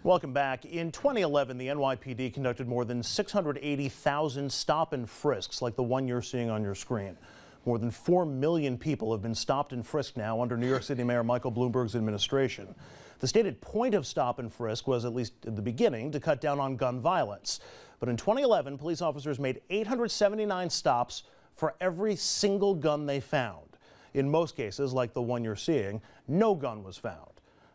Welcome back. In 2011, the NYPD conducted more than 680,000 stop and frisks like the one you're seeing on your screen. More than 4 million people have been stopped and frisked now under New York City Mayor Michael Bloomberg's administration. The stated point of stop and frisk was, at least at the beginning, to cut down on gun violence. But in 2011, police officers made 879 stops for every single gun they found. In most cases, like the one you're seeing, no gun was found.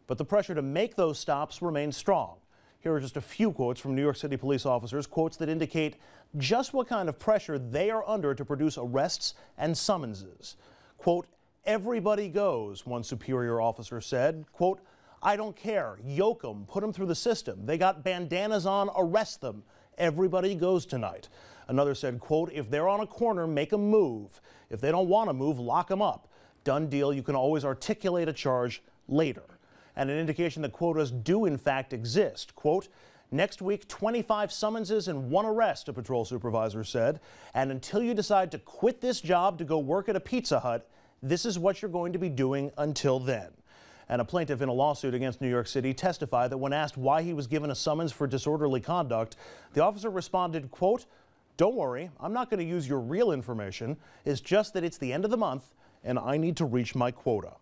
But the pressure to make those stops remains strong. Here are just a few quotes from New York City police officers, quotes that indicate just what kind of pressure they are under to produce arrests and summonses. Quote, "Everybody goes," one superior officer said. Quote, "I don't care. Yoke them, put them through the system. They got bandanas on, arrest them. Everybody goes tonight." Another said, quote, "If they're on a corner, make them move. If they don't want to move, lock them up. Done deal. You can always articulate a charge later." And an indication that quotas do in fact exist. Quote, "Next week, 25 summonses and 1 arrest," a patrol supervisor said. "And until you decide to quit this job to go work at a Pizza Hut, this is what you're going to be doing until then." And a plaintiff in a lawsuit against New York City testified that when asked why he was given a summons for disorderly conduct, the officer responded, quote, "Don't worry, I'm not going to use your real information. It's just that it's the end of the month and I need to reach my quota."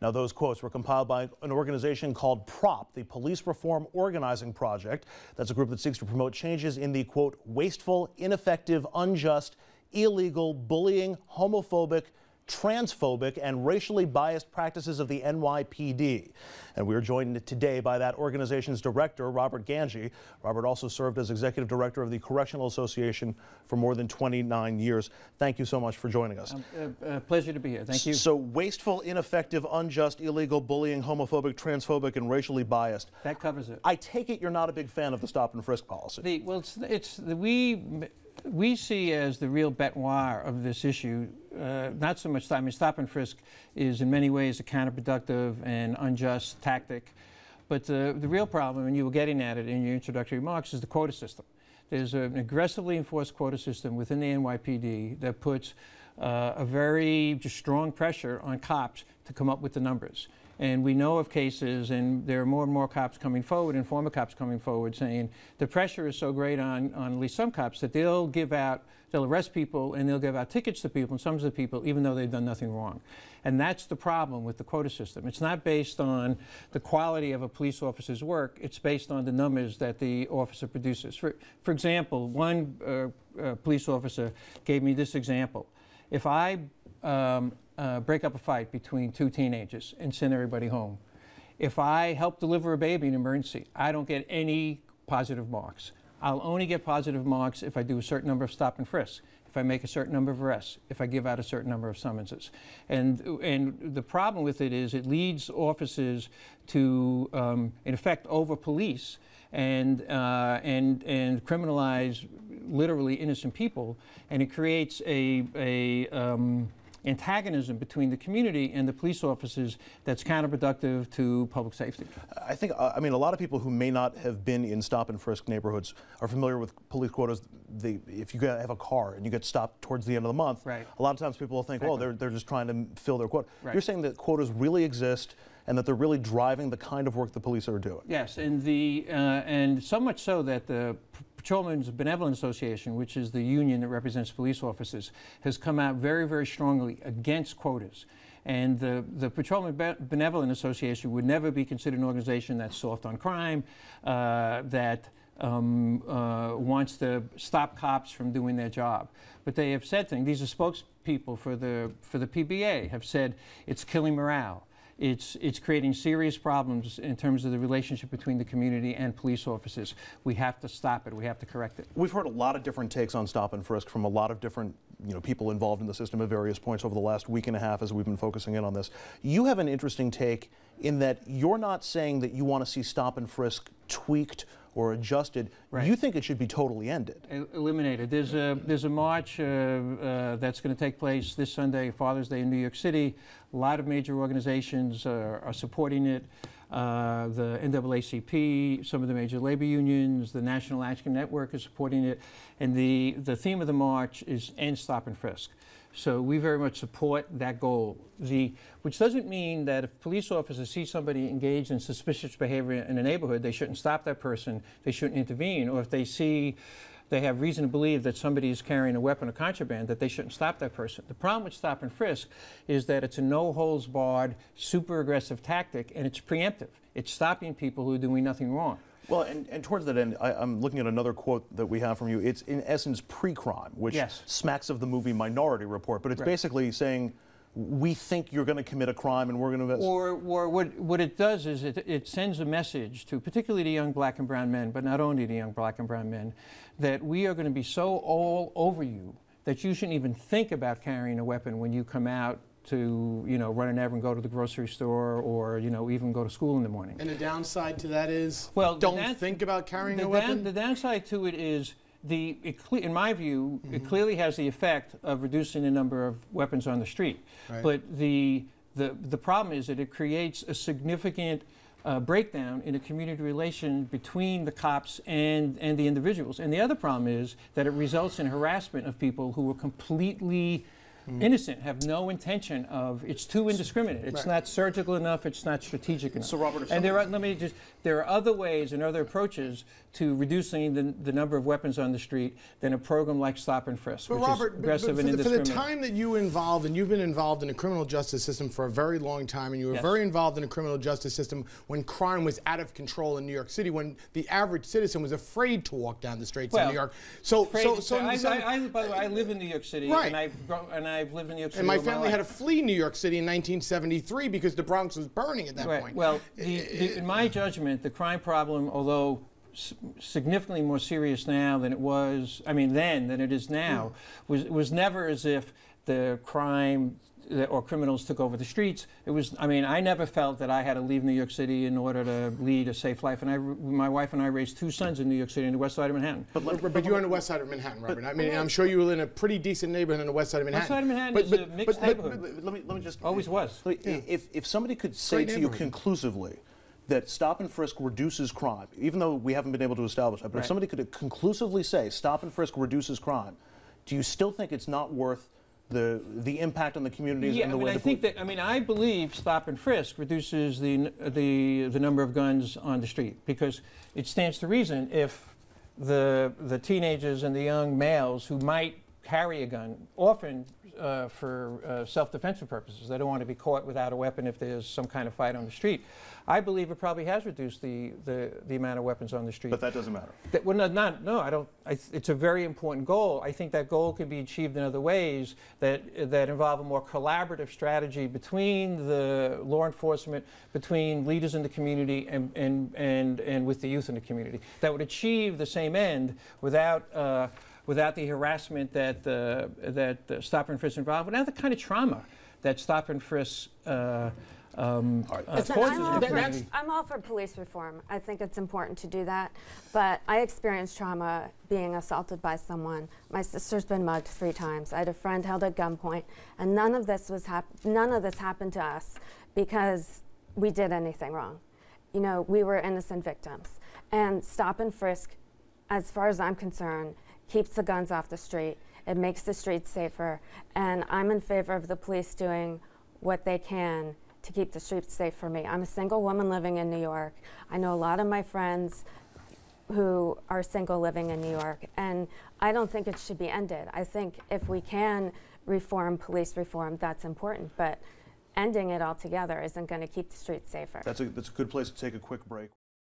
Now, those quotes were compiled by an organization called PROP, the Police Reform Organizing Project. That's a group that seeks to promote changes in the, quote, "wasteful, ineffective, unjust, illegal, bullying, homophobic, transphobic, and racially biased practices of the NYPD." And we are joined today by that organization's director, Robert Ganji. Robert also served as executive director of the Correctional Association for more than 29 years. Thank you so much for joining us. Pleasure to be here. Thank you. So wasteful, ineffective, unjust, illegal, bullying, homophobic, transphobic, and racially biased. That covers it. I take it you're not a big fan of the stop and frisk policy. We see as the real bête noire of this issue, not so much, stop and frisk is in many ways a counterproductive and unjust tactic. But the real problem, and you were getting at it in your introductory remarks, is the quota system. There's an aggressively enforced quota system within the NYPD that puts a very strong pressure on cops to come up with the numbers. And we know of cases, and there are more and more cops coming forward and former cops coming forward saying the pressure is so great on at least some cops that they'll arrest people and they'll give out tickets to people, and some of the people, even though they've done nothing wrong. And that's the problem with the quota system. It's not based on the quality of a police officer's work. It's based on the numbers that the officer produces. For example, one police officer gave me this example. If I break up a fight between 2 teenagers and send everybody home, if I help deliver a baby in an emergency, I don't get any positive marks. I'll only get positive marks if I do a certain number of stop and frisks, if I make a certain number of arrests, if I give out a certain number of summonses. And the problem with it is it leads officers to, in effect, over-police and criminalize literally innocent people, and it creates antagonism between the community and the police officers that's counterproductive to public safety. I think, I mean, a lot of people who may not have been in stop and frisk neighborhoods are familiar with police quotas. If you have a car and you get stopped towards the end of the month, right, a lot of times people will think, exactly, oh, they're just trying to fill their quota. Right. You're saying that quotas really exist and that they're really driving the kind of work the police are doing. Yes, and so much so that the Patrolmen's Benevolent Association, which is the union that represents police officers, has come out very, very strongly against quotas. And the Patrolmen's Benevolent Association would never be considered an organization that's soft on crime, that wants to stop cops from doing their job. But they have said things. These are spokespeople for the PBA have said it's killing morale. It's creating serious problems in terms of the relationship between the community and police officers. We have to stop it. We have to correct it. We've heard a lot of different takes on stop and frisk from a lot of different people involved in the system at various points over the last week and a half as we've been focusing in on this. You have an interesting take in that you're not saying that you want to see stop and frisk tweaked or adjusted. Right. You think it should be totally ended. Eliminated. There's a march that's going to take place this Sunday, Father's Day in New York City. A lot of major organizations are supporting it. The NAACP, some of the major labor unions, the National Action Network is supporting it. And the theme of the march is end stop and frisk. So we very much support that goal. Which doesn't mean that if police officers see somebody engaged in suspicious behavior in a neighborhood, they shouldn't stop that person, they shouldn't intervene, or if they have reason to believe that somebody is carrying a weapon or contraband, that they shouldn't stop that person. The problem with stop and frisk is that it's a no-holds-barred, super aggressive tactic, and it's preemptive. It's stopping people who are doing nothing wrong. Well, and towards that end, I'm looking at another quote that we have from you. It's in essence pre-crime, which smacks of the movie Minority Report, but it's basically saying, we think you're going to commit a crime and we're going to... Or what it does is it sends a message to particularly the young black and brown men, but not only the young black and brown men, that we are going to be so all over you that you shouldn't even think about carrying a weapon when you come out to, run an errand, go to the grocery store, or, even go to school in the morning. And the downside to that is, well, don't think about carrying a weapon? The downside to it is, in my view, it clearly has the effect of reducing the number of weapons on the street. Right. But the problem is that it creates a significant breakdown in the community relation between the cops and the individuals. And the other problem is that it results in harassment of people who are completely innocent, have no intention of, it's too indiscriminate. It's not surgical enough, it's not strategic enough. So Robert, and there are other ways and other approaches to reducing the number of weapons on the street than a program like Stop and Frisk, but which Robert, is aggressive and indiscriminate. For the time that you involved, and you've been involved in the criminal justice system for a very long time, and you were very involved in the criminal justice system when crime was out of control in New York City, when the average citizen was afraid to walk down the streets of New York. By the way, I live in New York City, and I've lived in New York City. And my family had to flee New York City in 1973 because the Bronx was burning at that point. Well, in my judgment, the crime problem, although significantly more serious now than it was, then than it is now, was never as if the crime or criminals took over the streets. It was, I never felt that I had to leave New York City in order to lead a safe life. And my wife and I raised 2 sons in New York City, in the west side of Manhattan. But you're on the west side of Manhattan, Robert. I'm sure you were in a pretty decent neighborhood on the west side of Manhattan. West side of Manhattan is a mixed neighborhood. Let me just... Always was. If somebody could say to you conclusively that Stop and Frisk reduces crime, even though we haven't been able to establish that, but if somebody could conclusively say Stop and Frisk reduces crime, do you still think it's not worth the impact on the communities and the way I believe Stop and Frisk reduces the number of guns on the street, because it stands to reason if the teenagers and the young males who might carry a gun, often for self-defensive purposes, they don't want to be caught without a weapon if there's some kind of fight on the street. I believe it probably has reduced the amount of weapons on the street. But that doesn't matter. I don't. It's a very important goal. I think that goal can be achieved in other ways that involve a more collaborative strategy between the law enforcement, between leaders in the community, and with the youth in the community. That would achieve the same end without the harassment that Stop and Frisk involved, without the kind of trauma that Stop and Frisk I'm all for police reform. I think it's important to do that. But I experienced trauma being assaulted by someone. My sister's been mugged 3 times. I had a friend held at gunpoint, and none of this happened to us because we did anything wrong. We were innocent victims. And Stop and Frisk, as far as I'm concerned, keeps the guns off the street. It makes the streets safer. And I'm in favor of the police doing what they can to keep the streets safe for me. I'm a single woman living in New York. I know a lot of my friends who are single living in New York, and I don't think it should be ended. I think if we can reform police reform, that's important, but ending it altogether isn't going to keep the streets safer. That's a good place to take a quick break.